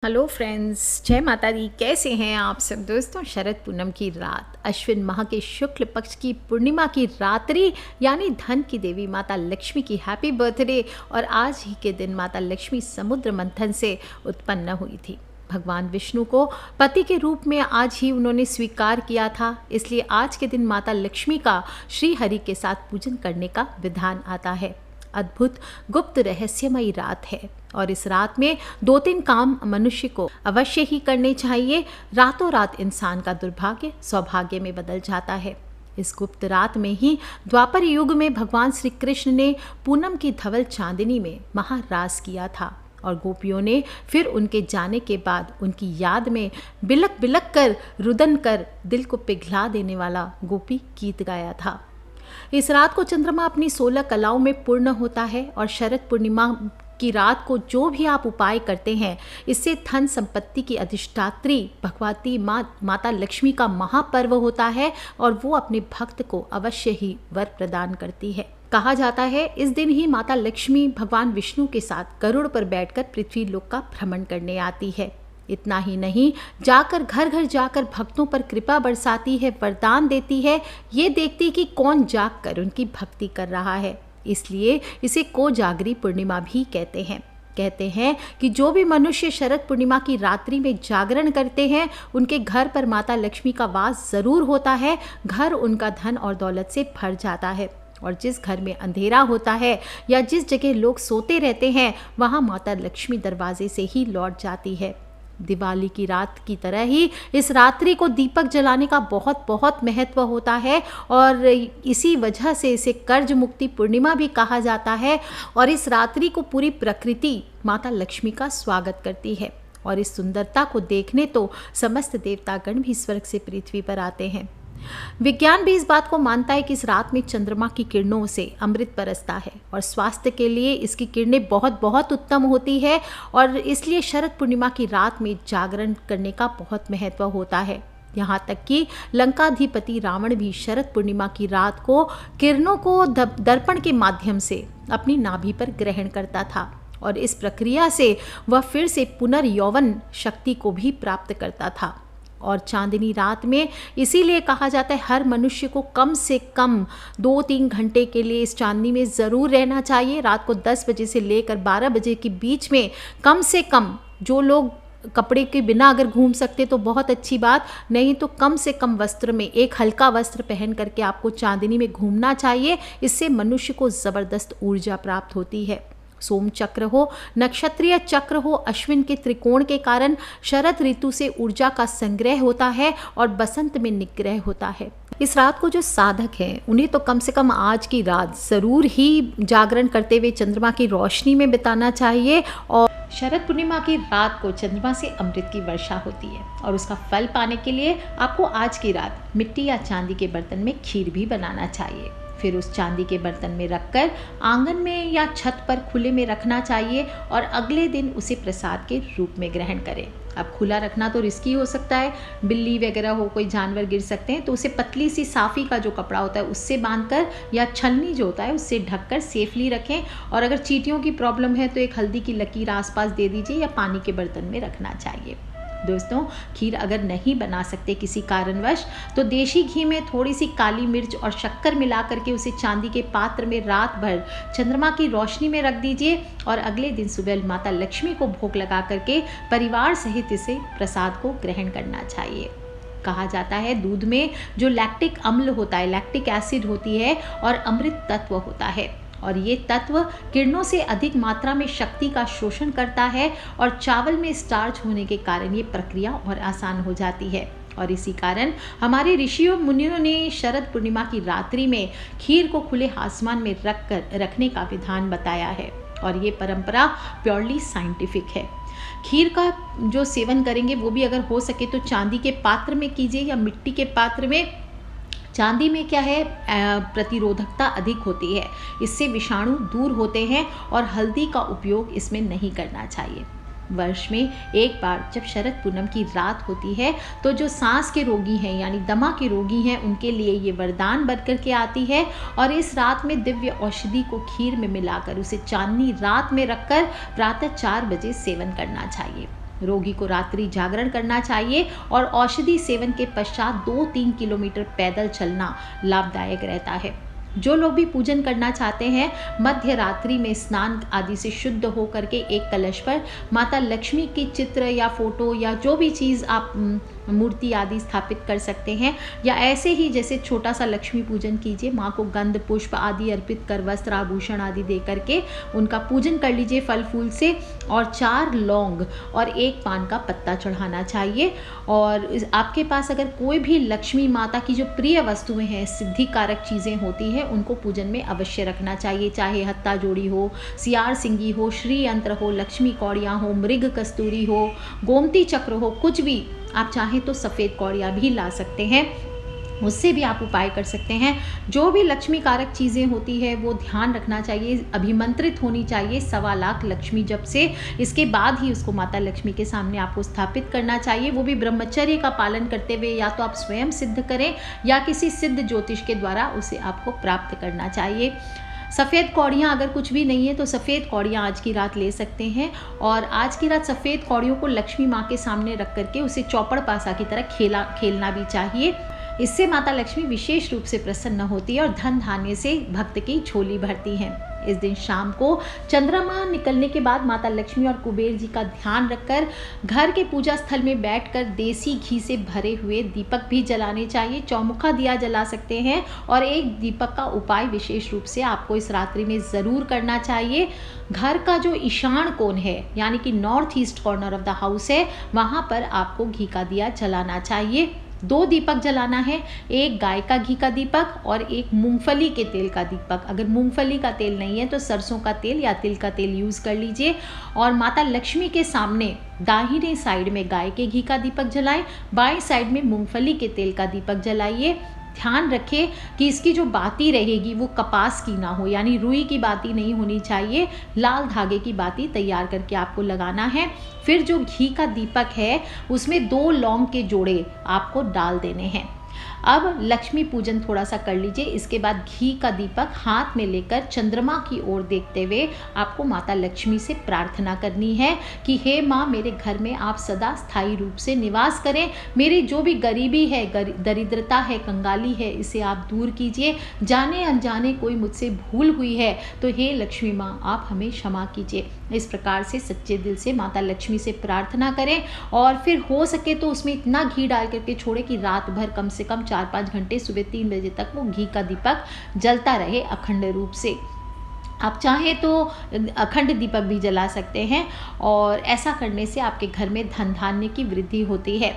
Hello friends, जय माता दी। कैसे हैं आप सब दोस्तों। शरद पूनम की रात, अश्विन माह के शुक्ल पक्ष की पूर्णिमा की रात्रि यानी धन की देवी माता लक्ष्मी की हैप्पी बर्थडे। और आज ही के दिन माता लक्ष्मी समुद्र मंथन से उत्पन्न हुई थी। भगवान विष्णु को पति के रूप में आज ही उन्होंने स्वीकार किया था, इसलिए आज के दिन माता लक्ष्मी का श्री हरि के साथ पूजन करने का विधान आता है। अद्भुत गुप्त रहस्यमयी रात है और इस रात में 2-3 काम मनुष्य को अवश्य ही करने चाहिए। रातों रात इंसान का दुर्भाग्य सौभाग्य में बदल जाता है। इस गुप्त रात में ही द्वापर युग में भगवान श्री कृष्ण ने पूनम की धवल चांदनी में महारास किया था और गोपियों ने फिर उनके जाने के बाद उनकी याद में बिलक बिलक कर रुदन कर दिल को पिघला देने वाला गोपी गीत गाया था। इस रात को चंद्रमा अपनी 16 कलाओं में पूर्ण होता है और शरद पूर्णिमा की रात को जो भी आप उपाय करते हैं, इससे धन संपत्ति की अधिष्ठात्री भगवती माता लक्ष्मी का महापर्व होता है और वो अपने भक्त को अवश्य ही वर प्रदान करती है। कहा जाता है इस दिन ही माता लक्ष्मी भगवान विष्णु के साथ गरुड़ पर बैठकर पृथ्वी लोक का भ्रमण करने आती है। इतना ही नहीं, जाकर घर घर जाकर भक्तों पर कृपा बरसाती है, वरदान देती है, ये देखती कि कौन जाग कर उनकी भक्ति कर रहा है। इसलिए इसे कोजागरी पूर्णिमा भी कहते हैं कि जो भी मनुष्य शरद पूर्णिमा की रात्रि में जागरण करते हैं, उनके घर पर माता लक्ष्मी का वास जरूर होता है। घर उनका धन और दौलत से भर जाता है और जिस घर में अंधेरा होता है या जिस जगह लोग सोते रहते हैं, वहाँ माता लक्ष्मी दरवाजे से ही लौट जाती है। दिवाली की रात की तरह ही इस रात्रि को दीपक जलाने का बहुत बहुत महत्व होता है और इसी वजह से इसे कर्ज मुक्ति पूर्णिमा भी कहा जाता है। और इस रात्रि को पूरी प्रकृति माता लक्ष्मी का स्वागत करती है और इस सुंदरता को देखने तो समस्त देवतागण भी स्वर्ग से पृथ्वी पर आते हैं। विज्ञान भी इस बात को मानता है कि इस रात में चंद्रमा की किरणों से अमृत बरसता है और स्वास्थ्य के लिए इसकी किरणें बहुत बहुत उत्तम होती है और इसलिए शरद पूर्णिमा की रात में जागरण करने का बहुत महत्व होता है। यहाँ तक कि लंकाधिपति रावण भी शरद पूर्णिमा की रात को किरणों को दर्पण के माध्यम से अपनी नाभि पर ग्रहण करता था और इस प्रक्रिया से वह फिर से पुनर्यौवन शक्ति को भी प्राप्त करता था। और चांदनी रात में इसीलिए कहा जाता है हर मनुष्य को कम से कम 2-3 घंटे के लिए इस चांदनी में ज़रूर रहना चाहिए। रात को 10 बजे से लेकर 12 बजे के बीच में कम से कम, जो लोग कपड़े के बिना अगर घूम सकते तो बहुत अच्छी बात, नहीं तो कम से कम वस्त्र में एक हल्का वस्त्र पहन करके आपको चांदनी में घूमना चाहिए। इससे मनुष्य को ज़बरदस्त ऊर्जा प्राप्त होती है। सोम चक्र हो, नक्षत्रीय चक्र हो, अश्विन के त्रिकोण के कारण शरद ऋतु से ऊर्जा का संग्रह होता है और बसंत में निग्रह होता है। इस रात को जो साधक हैं उन्हें तो कम से कम आज की रात ज़रूर ही जागरण करते हुए चंद्रमा की रोशनी में बिताना चाहिए। और शरद पूर्णिमा की रात को चंद्रमा से अमृत की वर्षा होती है और उसका फल पाने के लिए आपको आज की रात मिट्टी या चांदी के बर्तन में खीर भी बनाना चाहिए। फिर उस चांदी के बर्तन में रखकर आंगन में या छत पर खुले में रखना चाहिए और अगले दिन उसे प्रसाद के रूप में ग्रहण करें। अब खुला रखना तो रिस्की हो सकता है, बिल्ली वगैरह हो, कोई जानवर गिर सकते हैं, तो उसे पतली सी साफ़ी का जो कपड़ा होता है उससे बांधकर या छलनी जो होता है उससे ढककर सेफली रखें। और अगर चींटियों की प्रॉब्लम है तो एक हल्दी की लकीर आसपास दे दीजिए या पानी के बर्तन में रखना चाहिए। दोस्तों, खीर अगर नहीं बना सकते किसी कारणवश तो देशी घी में थोड़ी सी काली मिर्च और शक्कर मिला करके उसे चांदी के पात्र में रात भर चंद्रमा की रोशनी में रख दीजिए और अगले दिन सुबह माता लक्ष्मी को भोग लगा करके परिवार सहित इसे प्रसाद को ग्रहण करना चाहिए। कहा जाता है दूध में जो लैक्टिक अम्ल होता है, लैक्टिक एसिड होती है और अमृत तत्व होता है और ये तत्व किरणों से अधिक मात्रा में शक्ति का शोषण करता है और चावल में स्टार्च होने के कारण ये प्रक्रिया और आसान हो जाती है। और इसी कारण हमारे ऋषियों मुनियों ने शरद पूर्णिमा की रात्रि में खीर को खुले आसमान में रखने का विधान बताया है और ये परंपरा प्योरली साइंटिफिक है। खीर का जो सेवन करेंगे वो भी अगर हो सके तो चांदी के पात्र में कीजिए या मिट्टी के पात्र में। चांदी में क्या है, प्रतिरोधकता अधिक होती है, इससे विषाणु दूर होते हैं और हल्दी का उपयोग इसमें नहीं करना चाहिए। वर्ष में एक बार जब शरद पूनम की रात होती है तो जो सांस के रोगी हैं यानी दमा के रोगी हैं उनके लिए ये वरदान बनकर के आती है और इस रात में दिव्य औषधि को खीर में मिलाकर उसे चांदनी रात में रखकर प्रातः 4 बजे सेवन करना चाहिए। रोगी को रात्रि जागरण करना चाहिए और औषधि सेवन के पश्चात 2-3 किलोमीटर पैदल चलना लाभदायक रहता है। जो लोग भी पूजन करना चाहते हैं, मध्य रात्रि में स्नान आदि से शुद्ध हो करके एक कलश पर माता लक्ष्मी की चित्र या फोटो या जो भी चीज़ आप मूर्ति आदि स्थापित कर सकते हैं, या ऐसे ही जैसे छोटा सा लक्ष्मी पूजन कीजिए, माँ को गंध पुष्प आदि अर्पित कर वस्त्र आभूषण आदि दे करके उनका पूजन कर लीजिए फल फूल से, और 4 लौंग और 1 पान का पत्ता चढ़ाना चाहिए। और आपके पास अगर कोई भी लक्ष्मी माता की जो प्रिय वस्तुएं हैं, सिद्धि कारक चीज़ें होती हैं, उनको पूजन में अवश्य रखना चाहिए, चाहे हत्ता जोड़ी हो, सियार सिंगी हो, श्री यंत्र हो, लक्ष्मी कौड़ियाँ हो, मृग कस्तूरी हो, गोमती चक्र हो, कुछ भी आप चाहें तो सफ़ेद कौड़ियाँ भी ला सकते हैं, उससे भी आप उपाय कर सकते हैं। जो भी लक्ष्मी कारक चीज़ें होती है वो ध्यान रखना चाहिए, अभिमंत्रित होनी चाहिए 1.25 लाख लक्ष्मी जप से, इसके बाद ही उसको माता लक्ष्मी के सामने आपको स्थापित करना चाहिए। वो भी ब्रह्मचर्य का पालन करते हुए, या तो आप स्वयं सिद्ध करें या किसी सिद्ध ज्योतिष के द्वारा उसे आपको प्राप्त करना चाहिए। सफ़ेद कौड़ियाँ अगर कुछ भी नहीं है तो सफ़ेद कौड़ियाँ आज की रात ले सकते हैं, और आज की रात सफ़ेद कौड़ियों को लक्ष्मी माँ के सामने रख करके उसे चौपड़ पासा की तरह खेलना भी चाहिए। इससे माता लक्ष्मी विशेष रूप से प्रसन्न होती है और धन धान्य से भक्त की झोली भरती हैं। इस दिन शाम को चंद्रमा निकलने के बाद माता लक्ष्मी और कुबेर जी का ध्यान रखकर घर के पूजा स्थल में बैठकर देसी घी से भरे हुए दीपक भी जलाने चाहिए। चौमुखा दिया जला सकते हैं, और एक दीपक का उपाय विशेष रूप से आपको इस रात्रि में ज़रूर करना चाहिए। घर का जो ईशान कोण है, यानी कि north east corner of the house है, वहाँ पर आपको घी का दिया जलाना चाहिए। 2 दीपक जलाना है, एक गाय का घी का दीपक और एक मूंगफली के तेल का दीपक। अगर मूंगफली का तेल नहीं है तो सरसों का तेल या तिल का तेल यूज़ कर लीजिए। और माता लक्ष्मी के सामने दाहिने साइड में गाय के घी का दीपक जलाएं, बाएं साइड में मूंगफली के तेल का दीपक जलाइए। ध्यान रखें कि इसकी जो बाती रहेगी वो कपास की ना हो, यानी रुई की बाती नहीं होनी चाहिए, लाल धागे की बाती तैयार करके आपको लगाना है। फिर जो घी का दीपक है उसमें 2 लौंग के जोड़े आपको डाल देने हैं। अब लक्ष्मी पूजन थोड़ा सा कर लीजिए। इसके बाद घी का दीपक हाथ में लेकर चंद्रमा की ओर देखते हुए आपको माता लक्ष्मी से प्रार्थना करनी है कि हे माँ, मेरे घर में आप सदा स्थायी रूप से निवास करें। मेरी जो भी गरीबी है, दरिद्रता है, कंगाली है, इसे आप दूर कीजिए। जाने अनजाने कोई मुझसे भूल हुई है तो हे लक्ष्मी माँ, आप हमें क्षमा कीजिए। इस प्रकार से सच्चे दिल से माता लक्ष्मी से प्रार्थना करें, और फिर हो सके तो उसमें इतना घी डाल करके छोड़े कि रात भर कम से कम 4-5 घंटे, सुबह 3 बजे तक वो घी का दीपक जलता रहे अखंड रूप से। आप चाहें तो अखंड दीपक भी जला सकते हैं, और ऐसा करने से आपके घर में धन धान्य की वृद्धि होती है।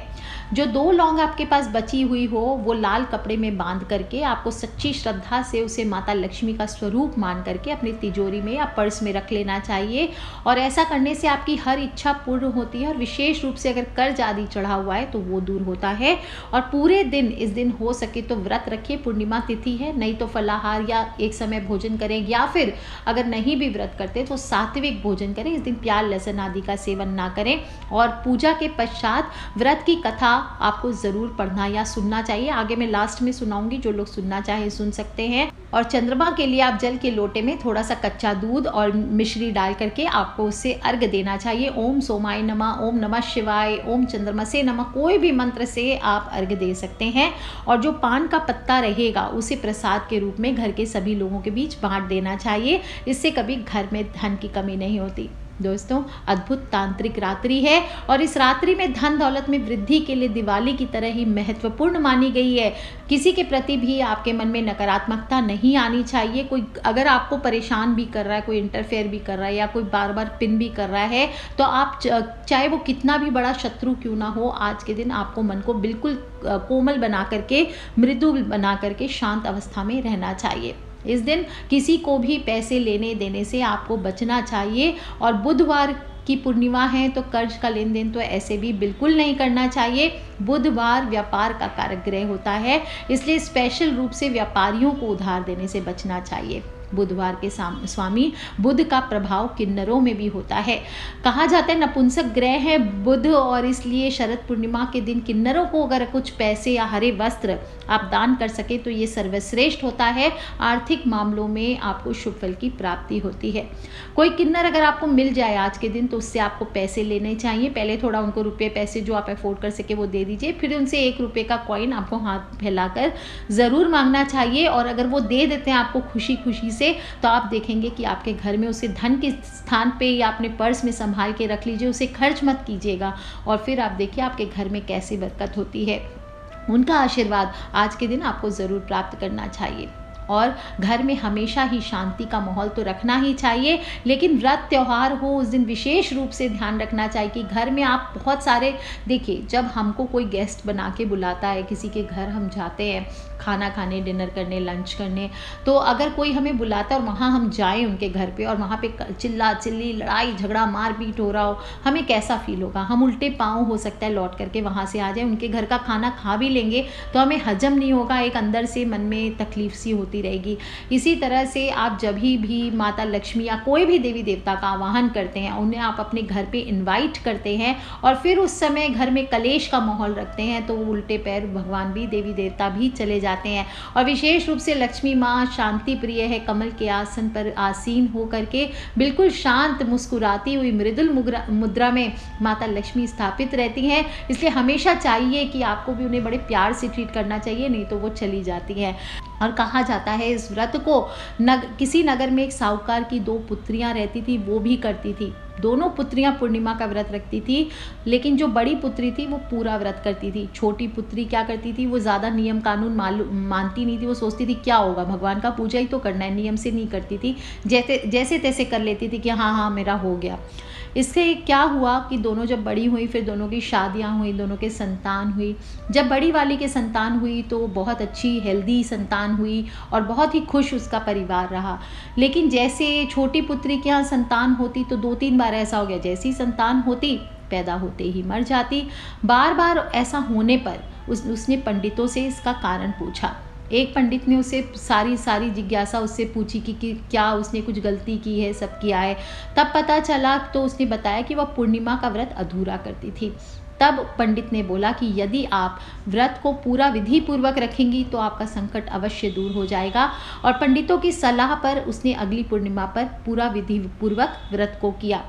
जो 2 लौंग आपके पास बची हुई हो वो लाल कपड़े में बांध करके आपको सच्ची श्रद्धा से उसे माता लक्ष्मी का स्वरूप मान करके अपनी तिजोरी में या पर्स में रख लेना चाहिए। और ऐसा करने से आपकी हर इच्छा पूर्ण होती है, और विशेष रूप से अगर कर्ज आदि चढ़ा हुआ है तो वो दूर होता है। और पूरे दिन, इस दिन हो सके तो व्रत रखिए, पूर्णिमा तिथि है, नहीं तो फलाहार या एक समय भोजन करें, या फिर अगर नहीं भी व्रत करते तो सात्विक भोजन करें। इस दिन प्याज लहसुन आदि का सेवन ना करें। और पूजा के पश्चात व्रत की कथा आपको ज़रूर पढ़ना या सुनना चाहिए। आगे मैं लास्ट में सुनाऊंगी, जो लोग सुनना चाहें सुन सकते हैं। और चंद्रमा के लिए आप जल के लोटे में थोड़ा सा कच्चा दूध और मिश्री डाल करके आपको उससे अर्घ देना चाहिए। ओम सोमाय नमः, ओम नमः शिवाय, ओम चंद्रमसे नमः, कोई भी मंत्र से आप अर्घ दे सकते हैं। और जो पान का पत्ता रहेगा उसे प्रसाद के रूप में घर के सभी लोगों के बीच बांट देना चाहिए। इससे कभी घर में धन की कमी नहीं होती। दोस्तों, अद्भुत तांत्रिक रात्रि है, और इस रात्रि में धन दौलत में वृद्धि के लिए दिवाली की तरह ही महत्वपूर्ण मानी गई है। किसी के प्रति भी आपके मन में नकारात्मकता नहीं आनी चाहिए। कोई अगर आपको परेशान भी कर रहा है, कोई इंटरफेयर भी कर रहा है, या कोई बार बार पिन भी कर रहा है, तो आप चाहे वो कितना भी बड़ा शत्रु क्यों ना हो, आज के दिन आपको मन को बिल्कुल कोमल बना करके, मृदु बना करके शांत अवस्था में रहना चाहिए। इस दिन किसी को भी पैसे लेने देने से आपको बचना चाहिए। और बुधवार की पूर्णिमा है तो कर्ज का लेन देन तो ऐसे भी बिल्कुल नहीं करना चाहिए। बुधवार व्यापार का कारक ग्रह होता है, इसलिए स्पेशल रूप से व्यापारियों को उधार देने से बचना चाहिए। बुधवार के स्वामी बुध का प्रभाव किन्नरों में भी होता है। कहा जाता है नपुंसक ग्रह है बुध, और इसलिए शरद पूर्णिमा के दिन किन्नरों को अगर कुछ पैसे या हरे वस्त्र आप दान कर सके तो ये सर्वश्रेष्ठ होता है। आर्थिक मामलों में आपको शुभ फल की प्राप्ति होती है। कोई किन्नर अगर आपको मिल जाए आज के दिन तो उससे आपको पैसे लेने चाहिए। पहले थोड़ा उनको रुपये पैसे जो आप अफोर्ड कर सके वो दे दीजिए, फिर उनसे 1 रुपये का कॉइन आपको हाथ फैलाकर ज़रूर मांगना चाहिए। और अगर वो दे देते हैं आपको खुशी खुशी से, तो आप देखेंगे कि आपके घर में उसे धन के स्थान पे या अपने पर्स में संभाल के रख लीजिए, उसे खर्च मत कीजिएगा। और फिर आप देखिए आपके घर में कैसी बरकत होती है। उनका आशीर्वाद आज के दिन आपको ज़रूर प्राप्त करना चाहिए। और घर में हमेशा ही शांति का माहौल तो रखना ही चाहिए, लेकिन व्रत त्यौहार हो उस दिन विशेष रूप से ध्यान रखना चाहिए कि घर में आप बहुत सारे, देखिए जब हमको कोई गेस्ट बना के बुलाता है, किसी के घर हम जाते हैं खाना खाने, डिनर करने, लंच करने, तो अगर कोई हमें बुलाता है और वहाँ हम जाएं उनके घर पे और वहाँ पे चिल्ला चिल्ली, लड़ाई झगड़ा, मारपीट हो रहा हो, हमें कैसा फील होगा। हम उल्टे पाँव हो सकता है लौट करके वहाँ से आ जाए। उनके घर का खाना खा भी लेंगे तो हमें हजम नहीं होगा, एक अंदर से मन में तकलीफ सी होती रहेगी। इसी तरह से आप जब भी माता लक्ष्मी या कोई भी देवी देवता का आवाहन करते हैं, उन्हें आप अपने घर पे इनवाइट करते हैं और फिर उस समय घर में कलेश का माहौल रखते हैं, तो उल्टे पैर भगवान भी, देवी देवता भी चले जाते हैं। और विशेष रूप से लक्ष्मी माँ शांति प्रिय है, कमल के आसन पर आसीन हो करके बिल्कुल शांत मुस्कुराती हुई मृदुल मुद्रा में माता लक्ष्मी स्थापित रहती हैं। इसलिए हमेशा चाहिए कि आपको भी उन्हें बड़े प्यार से ट्रीट करना चाहिए, नहीं तो वो चली जाती हैं। और कहा जाता है इस व्रत को किसी नगर में एक साहूकार की 2 पुत्रियां रहती थी, वो भी करती थी। दोनों पुत्रियां पूर्णिमा का व्रत रखती थी, लेकिन जो बड़ी पुत्री थी वो पूरा व्रत करती थी। छोटी पुत्री क्या करती थी, वो ज़्यादा नियम कानून मानती नहीं थी। वो सोचती थी क्या होगा, भगवान का पूजा ही तो करना है, नियम से नहीं करती थी, जैसे तैसे कर लेती थी कि हाँ हाँ मेरा हो गया। इससे क्या हुआ कि दोनों जब बड़ी हुई, फिर दोनों की शादियां हुई, दोनों के संतान हुई। जब बड़ी वाली के संतान हुई तो बहुत अच्छी हेल्दी संतान हुई और बहुत ही खुश उसका परिवार रहा। लेकिन जैसे छोटी पुत्री के यहाँ संतान होती तो 2-3 बार ऐसा हो गया, जैसी संतान होती पैदा होते ही मर जाती। बार बार ऐसा होने पर उसने पंडितों से इसका कारण पूछा। एक पंडित ने उसे सारी जिज्ञासा उससे पूछी कि क्या उसने कुछ गलती की है, सब किया है। तब पता चला तो उसने बताया कि वह पूर्णिमा का व्रत अधूरा करती थी। तब पंडित ने बोला कि यदि आप व्रत को पूरा विधि पूर्वक रखेंगी तो आपका संकट अवश्य दूर हो जाएगा। और पंडितों की सलाह पर उसने अगली पूर्णिमा पर पूरा विधि पूर्वक व्रत को किया।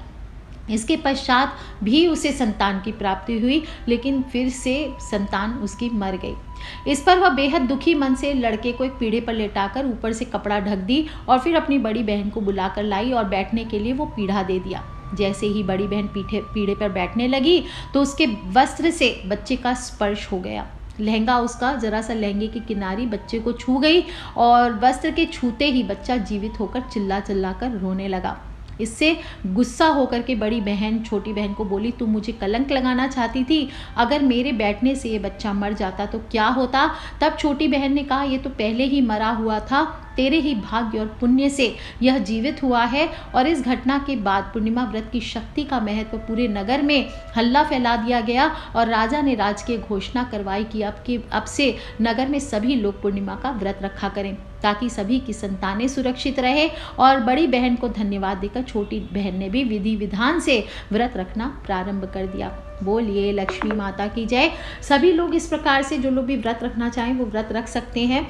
इसके पश्चात भी उसे संतान की प्राप्ति हुई, लेकिन फिर से संतान उसकी मर गई। इस पर वह बेहद दुखी मन से लड़के को एक पीढ़े पर लेटाकर ऊपर से कपड़ा ढक दी और फिर अपनी बड़ी बहन को बुलाकर लाई और बैठने के लिए वो पीढ़ा दे दिया। जैसे ही बड़ी बहन पीढ़े पर बैठने लगी तो उसके वस्त्र से बच्चे का स्पर्श हो गया। लहंगा उसका जरा सा लहंगे की किनारी बच्चे को छू गई और वस्त्र के छूते ही बच्चा जीवित होकर चिल्ला कर रोने लगा। इससे गुस्सा होकर के बड़ी बहन छोटी बहन को बोली, तुम मुझे कलंक लगाना चाहती थी, अगर मेरे बैठने से ये बच्चा मर जाता तो क्या होता। तब छोटी बहन ने कहा, ये तो पहले ही मरा हुआ था, तेरे ही भाग्य और पुण्य से यह जीवित हुआ है। और इस घटना के बाद पूर्णिमा व्रत की शक्ति का महत्व पूरे नगर में हल्ला फैला दिया गया और राजा ने राजकीय घोषणा करवाई कि अब से नगर में सभी लोग पूर्णिमा का व्रत रखा करें, ताकि सभी की संतानें सुरक्षित रहे। और बड़ी बहन को धन्यवाद देकर छोटी बहन ने भी विधि विधान से व्रत रखना प्रारंभ कर दिया। बोलिए लक्ष्मी माता की जय। सभी लोग इस प्रकार से जो लोग भी व्रत रखना चाहें वो व्रत रख सकते हैं,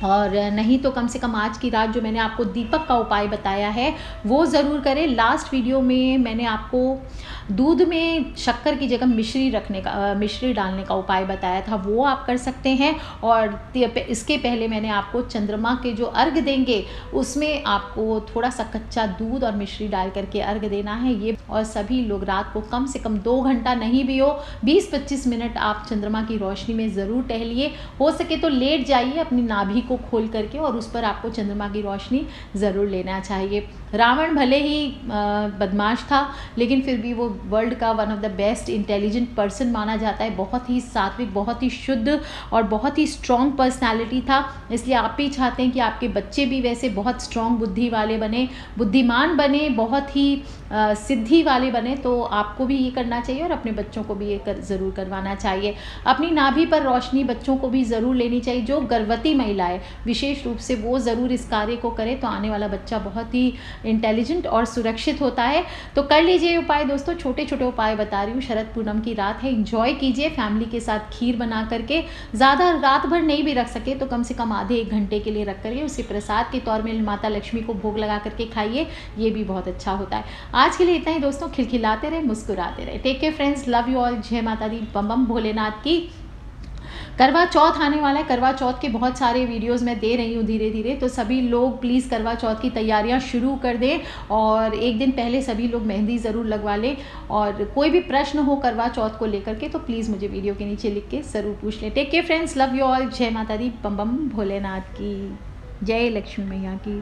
और नहीं तो कम से कम आज की रात जो मैंने आपको दीपक का उपाय बताया है वो ज़रूर करें। लास्ट वीडियो में मैंने आपको दूध में शक्कर की जगह मिश्री डालने का उपाय बताया था, वो आप कर सकते हैं। और इसके पहले मैंने आपको चंद्रमा के जो अर्घ देंगे उसमें आपको थोड़ा सा कच्चा दूध और मिश्री डाल करके अर्घ देना है ये। और सभी लोग रात को कम से कम 2 घंटा नहीं भी हो 20-25 मिनट आप चंद्रमा की रोशनी में ज़रूर टहलिए। हो सके तो लेट जाइए अपनी नाभि को खोल करके और उस पर आपको चंद्रमा की रोशनी ज़रूर लेना चाहिए। रावण भले ही बदमाश था, लेकिन फिर भी वो वर्ल्ड का one of the best intelligent person माना जाता है। बहुत ही सात्विक, बहुत ही शुद्ध और बहुत ही स्ट्रॉन्ग पर्सनालिटी था। इसलिए आप भी चाहते हैं कि आपके बच्चे भी वैसे बहुत स्ट्रॉन्ग बुद्धि वाले बने, बुद्धिमान बने, बहुत ही सिद्धि वाले बने। तो आपको भी ये करना चाहिए और अपने बच्चों को भी ये ज़रूर करवाना चाहिए। अपनी नाभि पर रोशनी बच्चों को भी ज़रूर लेनी चाहिए। जो गर्भवती महिलाएं विशेष रूप से वो ज़रूर इस कार्य को करें, तो आने वाला बच्चा बहुत ही इंटेलिजेंट और सुरक्षित होता है। तो कर लीजिए उपाय दोस्तों, छोटे छोटे उपाय बता रही हूँ। शरद पूनम की रात है, इंजॉय कीजिए फैमिली के साथ खीर बना करके। ज़्यादा रात भर नहीं भी रख सके तो कम से कम आधे 1 घंटे के लिए रख करिए, उसे प्रसाद के तौर में माता लक्ष्मी को भोग लगा करके खाइए, ये भी बहुत अच्छा होता है। आज के लिए इतना ही दोस्तों, खिलखिलाते रहे, मुस्कुराते रहे। Take care friends, love you all. जय माता दी, बम बम भोलेनाथ की। करवा चौथ आने वाला है, करवा चौथ के बहुत सारे वीडियोस मैं दे रही हूँ धीरे धीरे, तो सभी लोग प्लीज़ करवा चौथ की तैयारियाँ शुरू कर दें और 1 दिन पहले सभी लोग मेहंदी ज़रूर लगवा लें। और कोई भी प्रश्न हो करवा चौथ को लेकर के तो प्लीज़ मुझे वीडियो के नीचे लिख के ज़रूर पूछ लें। Take care friends, love you all. जय माता दी, बम बम भोलेनाथ की। जय लक्ष्मी मैया की।